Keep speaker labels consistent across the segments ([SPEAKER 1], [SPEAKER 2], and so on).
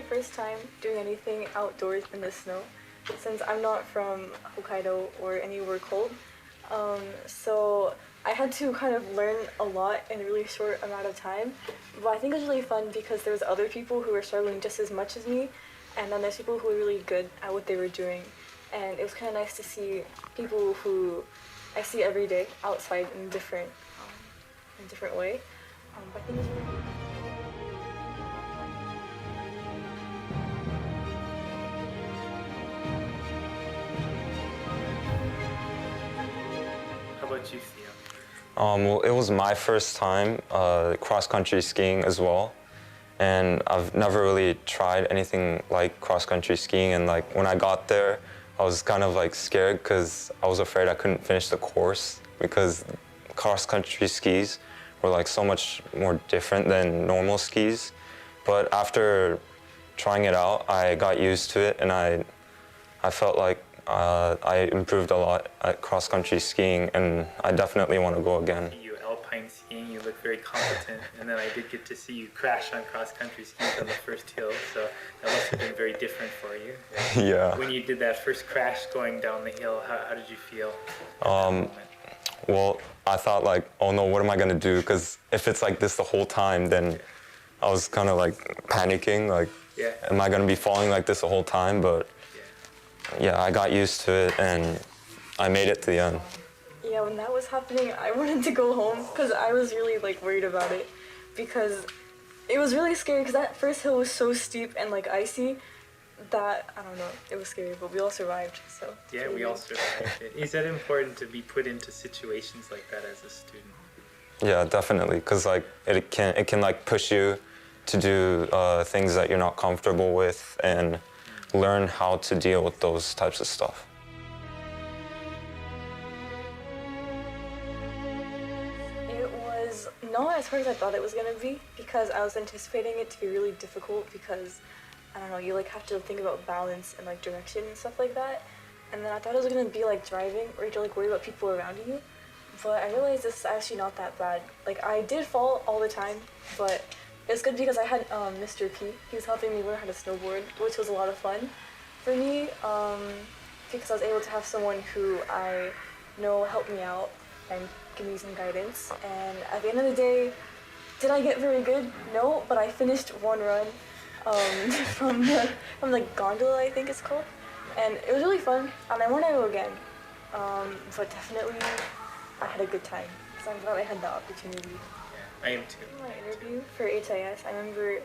[SPEAKER 1] first time doing anything outdoors in the snow, since I'm not from Hokkaido or anywhere cold. So I had to kind of learn a lot in a really short amount of time. But I think it was really fun because there was other people who were struggling just as much as me, and then there's people who were really good at what they were doing. And it was kind of nice to see people who I see every day outside in a different way. But I think it was really
[SPEAKER 2] How about you, Theo?
[SPEAKER 3] Well, it was my first time cross-country skiing as well, and I've never really tried anything like cross-country skiing. And like when I got there, I was kind of like scared because I was afraid I couldn't finish the course because cross-country skis were like so much more different than normal skis. But after trying it out, I got used to it, and I felt like I improved a lot at cross-country skiing, and I definitely want to go again.
[SPEAKER 2] You alpine skiing, you look very competent, and then I did get to see you crash on cross-country skis on the first hill, so that must have been very different for you.
[SPEAKER 3] Yeah.
[SPEAKER 2] When you did that first crash going down the hill, how did you feel at that moment?
[SPEAKER 3] Well, I thought like, oh no, what am I gonna do? Because if it's like this the whole time, then I was kind of like panicking, like, am I gonna be falling like this the whole time? But yeah, I got used to it, and I made it to the end.
[SPEAKER 1] Yeah, when that was happening, I wanted to go home because I was really like worried about it, because it was really scary because that first hill was so steep and like icy that, I don't know, it was scary, but we all survived, so.
[SPEAKER 2] Yeah, we all survived it. Is that important to be put into situations like that as a student?
[SPEAKER 3] Yeah, definitely, because like it can like push you to do things that you're not comfortable with and learn how to deal with those types of stuff.
[SPEAKER 1] It was not as hard as I thought it was gonna be, because I was anticipating it to be really difficult because, I don't know, you like have to think about balance and like direction and stuff like that. And then I thought it was gonna be like driving, where you have to like worry about people around you. But I realized this is actually not that bad. Like I did fall all the time, but it's good because I had Mr. P. He was helping me learn how to snowboard, which was a lot of fun for me, because I was able to have someone who I know help me out and give me some guidance. And at the end of the day, did I get very good? No, but I finished one run from the gondola, I think it's called, and it was really fun. And I want to go again, but definitely I had a good time. So I'm glad I had the opportunity.
[SPEAKER 2] I am too.
[SPEAKER 1] My interview for HIS, I remember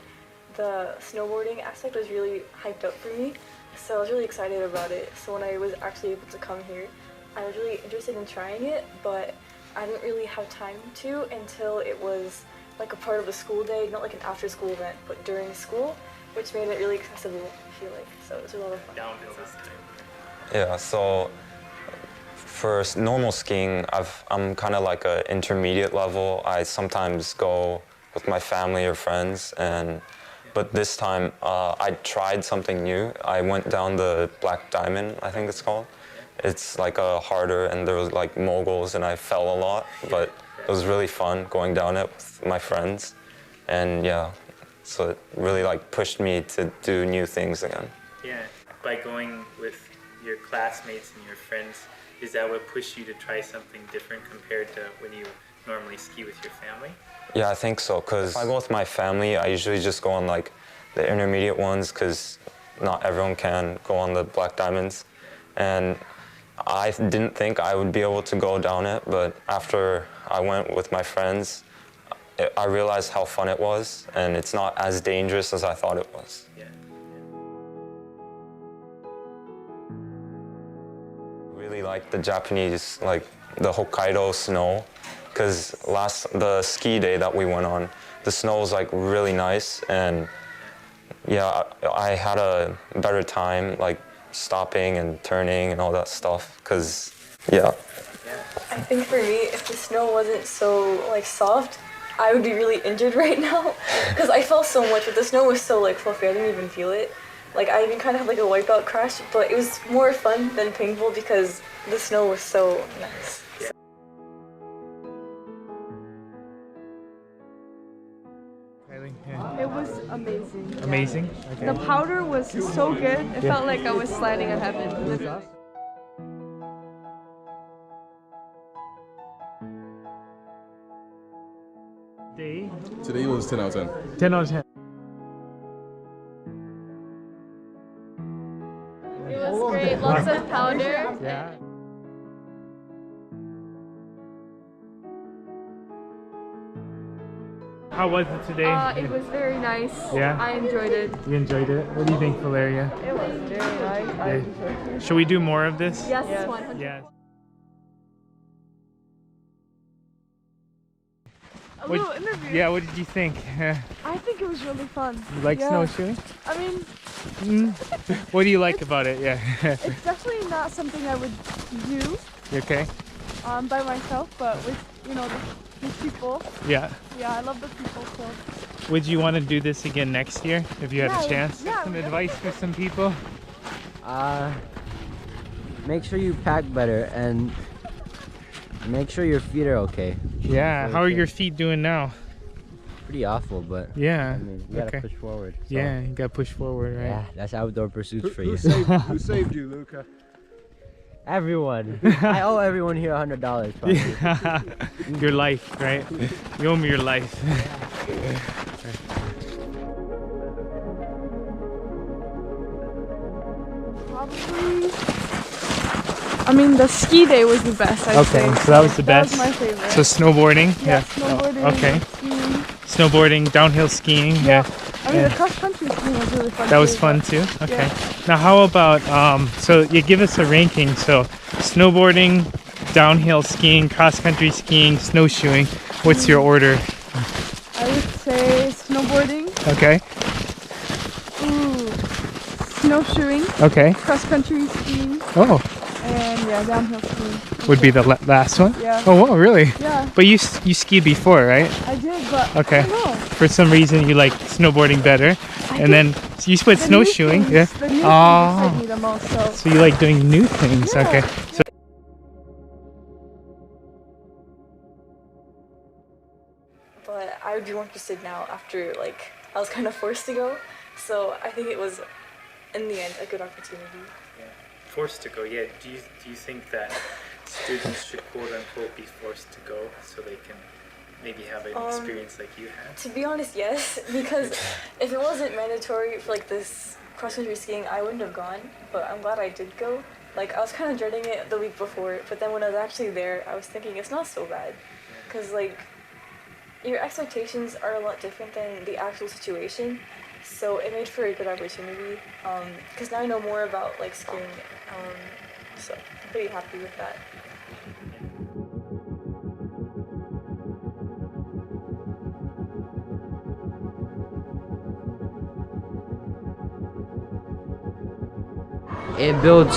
[SPEAKER 1] the snowboarding aspect was really hyped up for me, so I was really excited about it. So when I was actually able to come here, I was really interested in trying it, but I didn't really have time to until it was like a part of the school day, not like an after-school event, but during school, which made it really accessible, I feel like. So it was a lot of fun.
[SPEAKER 2] Downhill this time.
[SPEAKER 3] Yeah, so for normal skiing, I'm kind of like an intermediate level. I sometimes go with my family or friends, but this time I tried something new. I went down the Black Diamond, I think it's called. It's like a harder, and there was like moguls, and I fell a lot, but it was really fun going down it with my friends, and yeah, so it really like pushed me to do new things again.
[SPEAKER 2] Yeah, by going with your classmates and your friends, is that what pushed you to try something different compared to when you normally ski with your family?
[SPEAKER 3] Yeah, I think so, because if I go with my family, I usually just go on like the intermediate ones, because not everyone can go on the Black Diamonds. And I didn't think I would be able to go down it, but after I went with my friends, I realized how fun it was, and it's not as dangerous as I thought it was.
[SPEAKER 2] Yeah.
[SPEAKER 3] Really like the Japanese, like the Hokkaido snow, because the ski day that we went on, the snow was like really nice, and yeah, I had a better time like stopping and turning and all that stuff, because yeah.
[SPEAKER 1] I think for me, if the snow wasn't so like soft, I would be really injured right now, because I fell so much, but the snow was so like fluffy, I didn't even feel it. Like I even kind of had like a wipeout crash, but it was more fun than painful because the snow was so nice.
[SPEAKER 4] It was amazing.
[SPEAKER 5] Amazing? Okay.
[SPEAKER 4] The powder was so good, it felt like I was sliding on heaven. Literally.
[SPEAKER 5] Day?
[SPEAKER 6] Today was 10 out of 10.
[SPEAKER 5] 10 out of 10.
[SPEAKER 4] It was great, lots of powder.
[SPEAKER 5] Yeah. How was it today?
[SPEAKER 4] It was very nice.
[SPEAKER 5] Yeah?
[SPEAKER 4] I enjoyed it.
[SPEAKER 5] You enjoyed it? What do you think, Valeria?
[SPEAKER 4] It was very nice. I
[SPEAKER 5] Yeah.
[SPEAKER 4] enjoyed it.
[SPEAKER 5] Should we do more of this?
[SPEAKER 4] Yes, 100%.
[SPEAKER 5] Yes.
[SPEAKER 4] A little interview.
[SPEAKER 5] Yeah, what did you think?
[SPEAKER 4] I think it was really fun.
[SPEAKER 5] You like
[SPEAKER 4] Yeah.
[SPEAKER 5] snowshoeing?
[SPEAKER 4] I mean,
[SPEAKER 5] What do you like about it? Yeah.
[SPEAKER 4] it's definitely not something I would do
[SPEAKER 5] You okay?
[SPEAKER 4] by myself, but with, you know, with people.
[SPEAKER 5] Yeah.
[SPEAKER 4] Yeah, I love the people, so.
[SPEAKER 5] Would you want to do this again next year if you had
[SPEAKER 4] Yeah,
[SPEAKER 5] a chance?
[SPEAKER 4] yeah,
[SPEAKER 5] Some
[SPEAKER 4] we
[SPEAKER 5] advice for some people?
[SPEAKER 7] Make sure you pack better and make sure your feet are okay.
[SPEAKER 5] Yeah. How are your feet doing now?
[SPEAKER 7] Pretty awful, but
[SPEAKER 5] Yeah.
[SPEAKER 7] I mean, you gotta
[SPEAKER 5] Okay.
[SPEAKER 7] push forward. So,
[SPEAKER 5] Yeah, you gotta push forward, right?
[SPEAKER 7] yeah, that's outdoor pursuits for you.
[SPEAKER 6] Who saved you, Luca?
[SPEAKER 7] Everyone. I owe everyone here $100 probably.
[SPEAKER 5] Yeah. Your life, right? You owe me your life.
[SPEAKER 4] Probably. I mean, the ski day was the best, I'd say.
[SPEAKER 5] Okay, so that was the best.
[SPEAKER 4] That was my favorite.
[SPEAKER 5] So snowboarding?
[SPEAKER 4] yeah, snowboarding,
[SPEAKER 5] Okay.
[SPEAKER 4] skiing.
[SPEAKER 5] Snowboarding, downhill skiing. Yeah.
[SPEAKER 4] I mean,
[SPEAKER 5] Yeah.
[SPEAKER 4] the cross-country skiing was really fun.
[SPEAKER 5] That was
[SPEAKER 4] too,
[SPEAKER 5] fun
[SPEAKER 4] but-
[SPEAKER 5] too. Okay.
[SPEAKER 4] Yeah.
[SPEAKER 5] Now how about so you give us a ranking. So snowboarding, downhill skiing, cross-country skiing, snowshoeing. What's your order?
[SPEAKER 4] I would say snowboarding,
[SPEAKER 5] Okay.
[SPEAKER 4] snowshoeing,
[SPEAKER 5] Okay.
[SPEAKER 4] cross-country skiing,
[SPEAKER 5] Oh,
[SPEAKER 4] and yeah, downhill skiing.
[SPEAKER 5] would be the last one?
[SPEAKER 4] Yeah.
[SPEAKER 5] Oh, wow, really?
[SPEAKER 4] Yeah,
[SPEAKER 5] But you skied before, right?
[SPEAKER 4] I did, but
[SPEAKER 5] Okay.
[SPEAKER 4] I don't know.
[SPEAKER 5] For some reason you like snowboarding better. And then you put
[SPEAKER 4] The new
[SPEAKER 5] snowshoeing.
[SPEAKER 4] things-
[SPEAKER 5] Yeah.
[SPEAKER 4] The new things
[SPEAKER 5] Oh.
[SPEAKER 4] excite me the most, so.
[SPEAKER 5] So you like doing new things.
[SPEAKER 4] Yeah.
[SPEAKER 5] Okay. So
[SPEAKER 1] But I would be more interested now after like I was kind of forced to go. So I think it was, in the end, a good opportunity.
[SPEAKER 2] Yeah. Forced to go, yeah. Do you think that students should quote unquote be forced to go so they can maybe have an experience like you had?
[SPEAKER 1] To be honest, yes, because if it wasn't mandatory for like this cross-country skiing, I wouldn't have gone, but I'm glad I did go. Like, I was kind of dreading it the week before, but then when I was actually there, I was thinking it's not so bad, because like, your expectations are a lot different than the actual situation, so it made for a good opportunity, because now I know more about like skiing, so I'm pretty happy with that.
[SPEAKER 7] It builds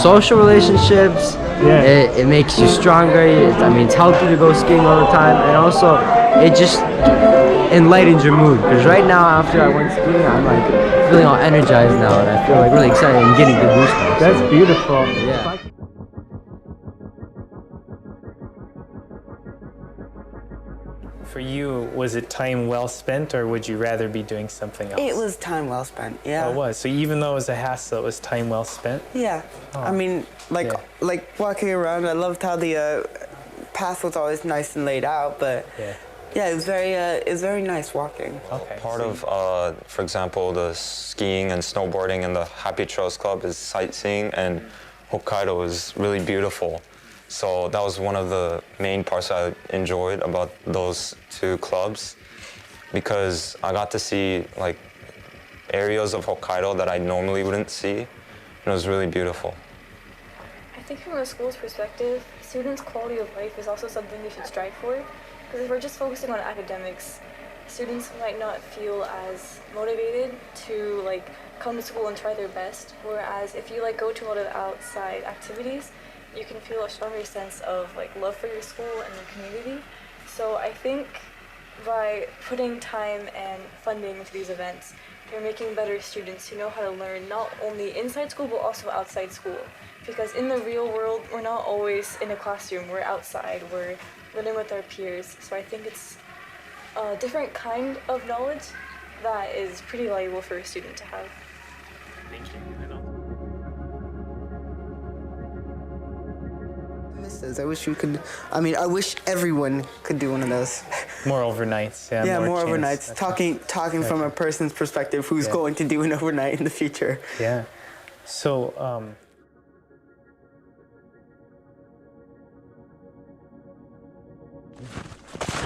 [SPEAKER 7] social relationships.
[SPEAKER 5] Yeah.
[SPEAKER 7] It makes you stronger. I mean, it's healthy to go skiing all the time, and also it just enlightens your mood. Because right now, after I went skiing, I'm like feeling all energized now, and I feel like really excited and getting the goosebumps.
[SPEAKER 5] that's beautiful.
[SPEAKER 7] Yeah.
[SPEAKER 2] For you, was it time well spent, or would you rather be doing something else?
[SPEAKER 8] It was time well spent, yeah.
[SPEAKER 2] Oh, it was. So even though it was a hassle, it was time well spent?
[SPEAKER 8] Yeah. I mean, like
[SPEAKER 2] Yeah.
[SPEAKER 8] like walking around, I loved how the path was always nice and laid out, but
[SPEAKER 2] Yeah.
[SPEAKER 8] it was very nice walking.
[SPEAKER 2] Okay.
[SPEAKER 3] Part of, for example, the skiing and snowboarding and the Happy Trails Club is sightseeing, and Hokkaido is really beautiful. So that was one of the main parts I enjoyed about those two clubs, because I got to see like areas of Hokkaido that I normally wouldn't see, and it was really beautiful.
[SPEAKER 1] I think from a school's perspective, students' quality of life is also something we should strive for. Because if we're just focusing on academics, students might not feel as motivated to like come to school and try their best. Whereas if you like go to a lot of outside activities, you can feel a stronger sense of like love for your school and your community. So I think by putting time and funding into these events, you're making better students who know how to learn not only inside school but also outside school. Because in the real world, we're not always in a classroom, we're outside, we're learning with our peers. So I think it's a different kind of knowledge that is pretty valuable for a student to have.
[SPEAKER 2] Thank you.
[SPEAKER 8] I wish you could. I mean, I wish everyone could do one of those.
[SPEAKER 9] More overnights. Yeah,
[SPEAKER 8] Yeah, more
[SPEAKER 9] chance.
[SPEAKER 8] overnights. Talking from a person's perspective who's going to do an overnight in the future.
[SPEAKER 9] Yeah. So,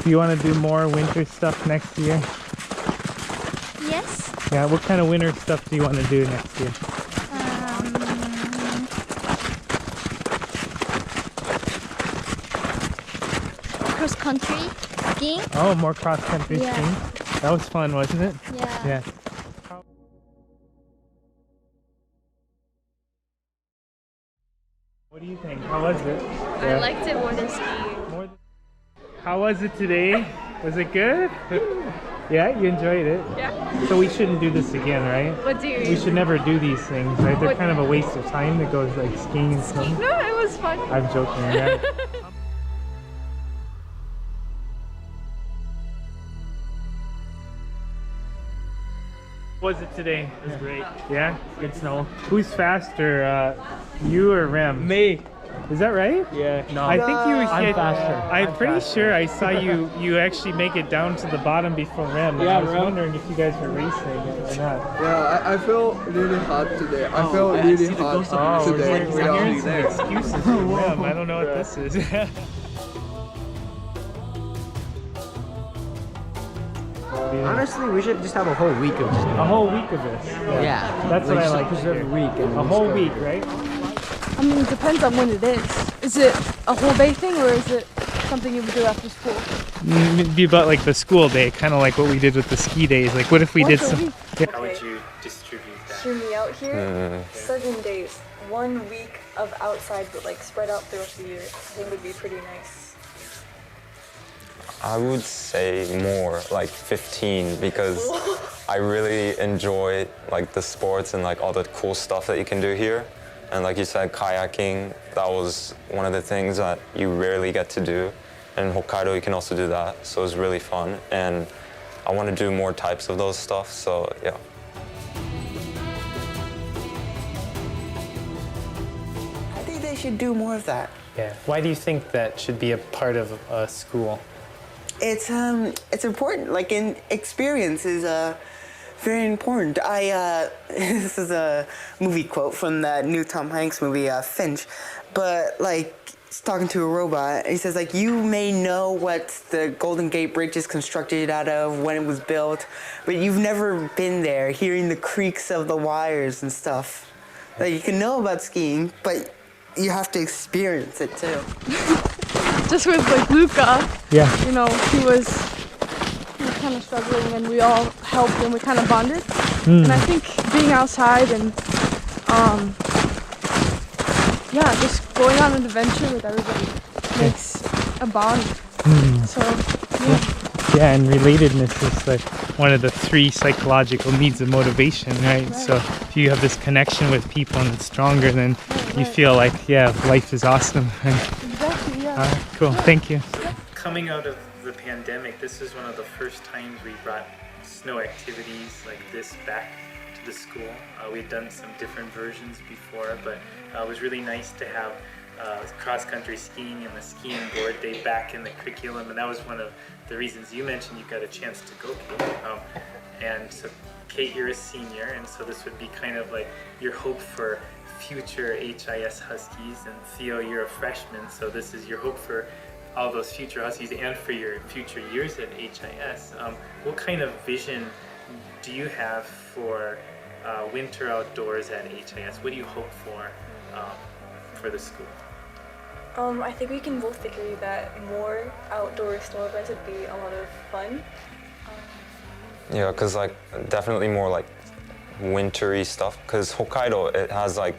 [SPEAKER 5] Do you want to do more winter stuff next year?
[SPEAKER 10] Yes.
[SPEAKER 5] Yeah, what kind of winter stuff do you want to do next year?
[SPEAKER 10] Cross country skiing.
[SPEAKER 5] Oh, more cross-country
[SPEAKER 10] Yeah.
[SPEAKER 5] skiing. That was fun, wasn't it?
[SPEAKER 10] Yeah.
[SPEAKER 5] Yeah. What do you think? How was it?
[SPEAKER 4] I liked it more than skiing.
[SPEAKER 5] How was it today? Was it good? Yeah, you enjoyed it?
[SPEAKER 4] Yeah.
[SPEAKER 5] So we shouldn't do this again, right?
[SPEAKER 4] What do you mean?
[SPEAKER 5] We should never do these things, right? They're kind of a waste of time to go like skiing and stuff.
[SPEAKER 4] No, it was fun.
[SPEAKER 5] I'm joking, yeah. Was it today? It was great. Yeah? Good snow. Who's faster, you or Rem?
[SPEAKER 7] Me.
[SPEAKER 5] Is that right?
[SPEAKER 7] Yeah. No.
[SPEAKER 5] I think you
[SPEAKER 7] I'm
[SPEAKER 5] hit,
[SPEAKER 7] faster.
[SPEAKER 5] I'm pretty sure I saw you actually make it down to the bottom before Rem.
[SPEAKER 7] Yeah,
[SPEAKER 5] I was
[SPEAKER 7] Rem.
[SPEAKER 5] wondering if you guys were racing or not.
[SPEAKER 6] Yeah, I feel really hot today. I feel really hot today.
[SPEAKER 5] We're hearing some excuses from Rem. I don't know what this is.
[SPEAKER 7] Honestly, we should just have a whole week of just.
[SPEAKER 5] A whole week of this.
[SPEAKER 7] Yeah.
[SPEAKER 5] That's what I
[SPEAKER 7] just
[SPEAKER 5] like to
[SPEAKER 7] preserve
[SPEAKER 5] hear.
[SPEAKER 7] a week. And
[SPEAKER 5] A whole week, right?
[SPEAKER 4] I mean, it depends on when it is. Is it a whole day thing or is it something you would do after school?
[SPEAKER 5] It'd be about like the school day, kind of like what we did with the ski days. Like, what if we did
[SPEAKER 4] Once a
[SPEAKER 5] some?
[SPEAKER 4] week.
[SPEAKER 5] Yeah.
[SPEAKER 2] How would you distribute that?
[SPEAKER 1] Hear me out here. 7 days, 1 week of outside, but like spread out throughout the year. I think would be pretty nice.
[SPEAKER 3] I would say more, like 15, because I really enjoy like the sports and like all the cool stuff that you can do here. And like you said, kayaking, that was one of the things that you rarely get to do. And in Hokkaido, you can also do that, so it was really fun. And I want to do more types of those stuff, so yeah.
[SPEAKER 8] I think they should do more of that.
[SPEAKER 9] Yeah. Why do you think that should be a part of a school?
[SPEAKER 8] It's important. Like in experience is very important. This is a movie quote from that new Tom Hanks movie Finch, but like he's talking to a robot. He says like, you may know what the Golden Gate Bridge is constructed out of, when it was built, but you've never been there, hearing the creaks of the wires and stuff. Like you can know about skiing, but you have to experience it too.
[SPEAKER 4] Just with like Luca,
[SPEAKER 5] Yeah.
[SPEAKER 4] you know, he was kind of struggling and we all helped and we kind of bonded. And I think being outside and yeah, just going on an adventure with everybody makes a bond. So yeah.
[SPEAKER 5] Yeah, and relatedness is like one of the 3 psychological needs of motivation, right? So if you have this connection with people and it's stronger, then you feel like, yeah, life is awesome.
[SPEAKER 4] Exactly, yeah.
[SPEAKER 5] All right, cool. Thank you.
[SPEAKER 2] Coming out of the pandemic, this is one of the first times we brought snow activities like this back to the school. We've done some different versions before, but it was really nice to have cross-country skiing and the skiing board day back in the curriculum, and that was one of the reasons you mentioned you got a chance to go, Kate. And so, Kate, you're a senior, and so this would be kind of like your hope for future HIS Huskies, and Theo, you're a freshman, so this is your hope for all those future Huskies and for your future years at HIS. What kind of vision do you have for winter outdoors at HIS? What do you hope for the school?
[SPEAKER 1] I think we can both agree that more outdoor snow events would be a lot of fun.
[SPEAKER 3] Yeah, because like definitely more like wintry stuff, because Hokkaido, it has like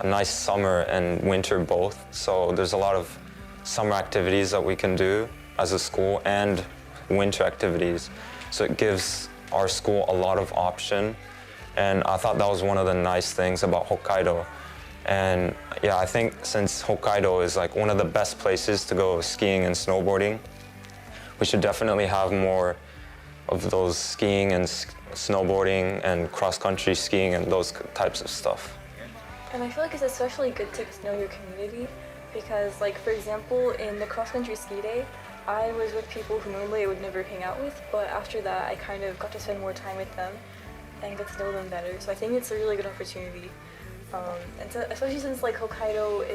[SPEAKER 3] a nice summer and winter both, so there's a lot of summer activities that we can do as a school and winter activities, so it gives our school a lot of option, and I thought that was one of the nice things about Hokkaido. And yeah, I think since Hokkaido is like one of the best places to go skiing and snowboarding, we should definitely have more of those skiing and snowboarding and cross-country skiing and those types of stuff.
[SPEAKER 1] And I feel like it's especially good to know your community because, like, for example, in the cross-country ski day, I was with people who normally I would never hang out with, but after that I kind of got to spend more time with them and get to know them better. So I think it's a really good opportunity. And so, especially since like Hokkaido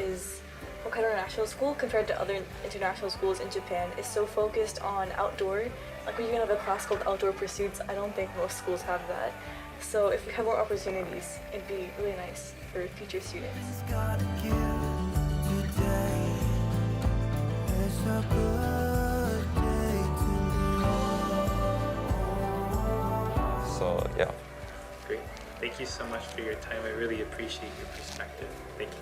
[SPEAKER 1] International School compared to other international schools in Japan is so focused on outdoor. Like when you have a class called Outdoor Pursuits, I don't think most schools have that. So if we have more opportunities, it'd be really nice for future students.
[SPEAKER 3] So yeah.
[SPEAKER 2] Great. Thank you so much for your time. I really appreciate your perspective. Thank you.